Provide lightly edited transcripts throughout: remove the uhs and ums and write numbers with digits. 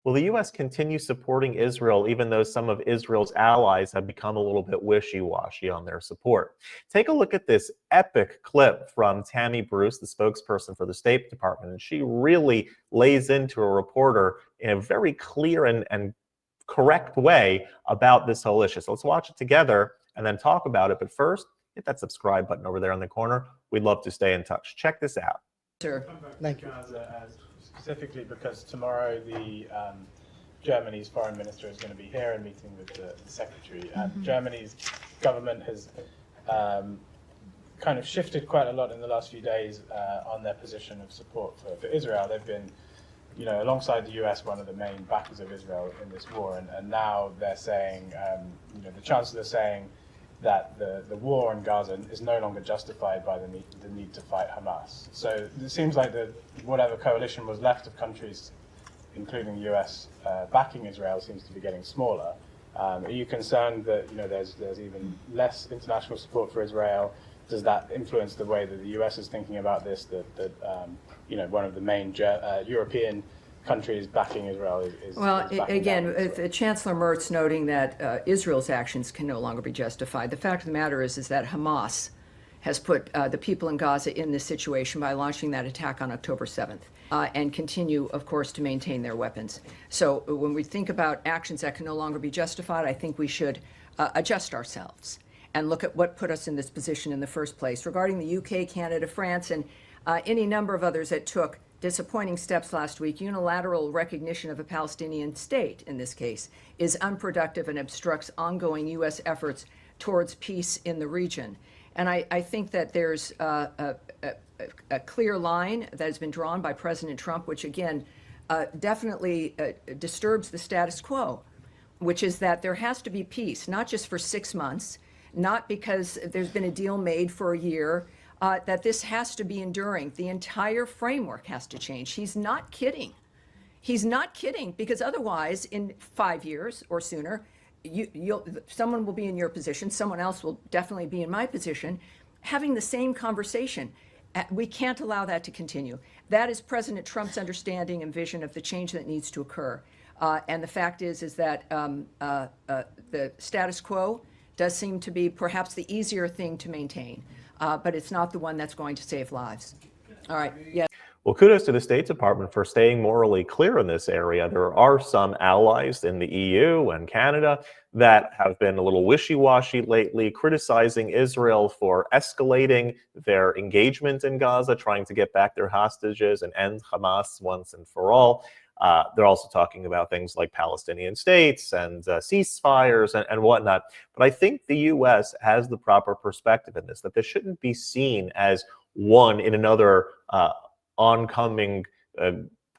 Will the U.S. continue supporting Israel even though some of Israel's allies have become a little bit wishy-washy on their support? Take a look at this epic clip from Tammy Bruce, the spokesperson for the State Department, and she really lays into a reporter in a very clear and correct way about this whole issue. So let's watch it together and then talk about it. But first, hit that subscribe button over there in the corner. We'd love to stay in touch. Check this out. Sure. Thank you. Specifically because tomorrow Germany's foreign minister is going to be here and meeting with the secretary. Germany's government has kind of shifted quite a lot in the last few days on their position of support for Israel. They've been, alongside the US, one of the main backers of Israel in this war, and now they're saying, the chancellor is saying that the war in Gaza is no longer justified by the need to fight Hamas. So it seems like whatever coalition was left of countries, including the US, backing Israel seems to be getting smaller. Are you concerned that there's even less international support for Israel? Does that influence the way that the US is thinking about this? That one of the main European countries backing Israel is again, Chancellor Merz noting that Israel's actions can no longer be justified. The fact of the matter is that Hamas has put the people in Gaza in this situation by launching that attack on October 7th and continue, of course, to maintain their weapons. So when we think about actions that can no longer be justified, I think we should adjust ourselves and look at what put us in this position in the first place. Regarding the UK, Canada, France, and any number of others that took disappointing steps last week, unilateral recognition of a Palestinian state, in this case, is unproductive and obstructs ongoing U.S. efforts towards peace in the region. And I think that there's a clear line that has been drawn by President Trump, which again definitely disturbs the status quo, which is that there has to be peace, not just for 6 months, not because there's been a deal made for a year, that this has to be enduring. The entire framework has to change. He's not kidding. He's not kidding, because otherwise, in 5 years or sooner, someone will be in your position, someone else will definitely be in my position, having the same conversation. We can't allow that to continue. That is President Trump's understanding and vision of the change that needs to occur. And the fact is that the status quo does seem to be perhaps the easier thing to maintain. But it's not the one that's going to save lives. All right. Yes. Well, kudos to the State Department for staying morally clear in this area. There are some allies in the EU and Canada that have been a little wishy-washy lately, criticizing Israel for escalating their engagement in Gaza, trying to get back their hostages and end Hamas once and for all. They're also talking about things like Palestinian states and ceasefires and whatnot. But I think the U.S. has the proper perspective in this, that this shouldn't be seen as one in another oncoming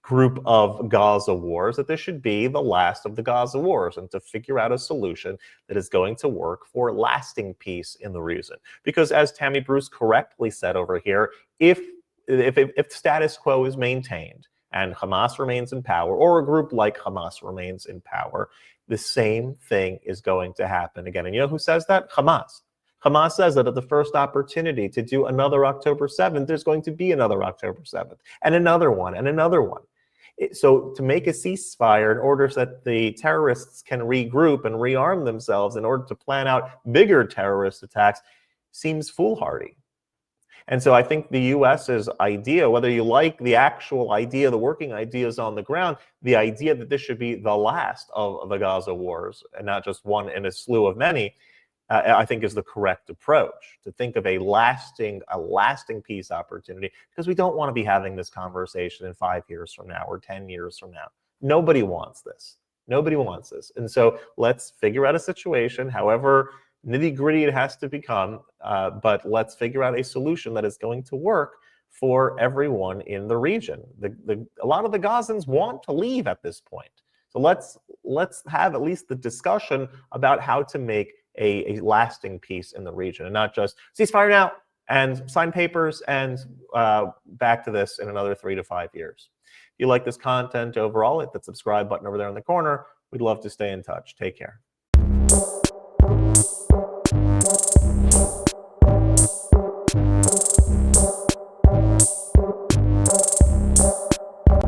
group of Gaza wars, that this should be the last of the Gaza wars, and to figure out a solution that is going to work for lasting peace in the region. Because as Tammy Bruce correctly said over here, if status quo is maintained, and Hamas remains in power, or a group like Hamas remains in power, the same thing is going to happen again. And you know who says that? Hamas. Hamas says that at the first opportunity to do another October 7th, there's going to be another October 7th, and another one, and another one. So to make a ceasefire in order so that the terrorists can regroup and rearm themselves in order to plan out bigger terrorist attacks seems foolhardy. And so I think the U.S.'s idea, whether you like the actual idea, the working ideas on the ground, the idea that this should be the last of the Gaza wars and not just one in a slew of many, I think is the correct approach, to think of a lasting peace opportunity, because we don't want to be having this conversation in 5 years from now or 10 years from now. Nobody wants this. Nobody wants this. And so let's figure out a situation, however nitty-gritty it has to become, but let's figure out a solution that is going to work for everyone in the region. A lot of the Gazans want to leave at this point. So let's have at least the discussion about how to make a lasting peace in the region, and not just ceasefire now and sign papers and back to this in another 3 to 5 years. If you like this content overall, hit that subscribe button over there in the corner. We'd love to stay in touch. Take care.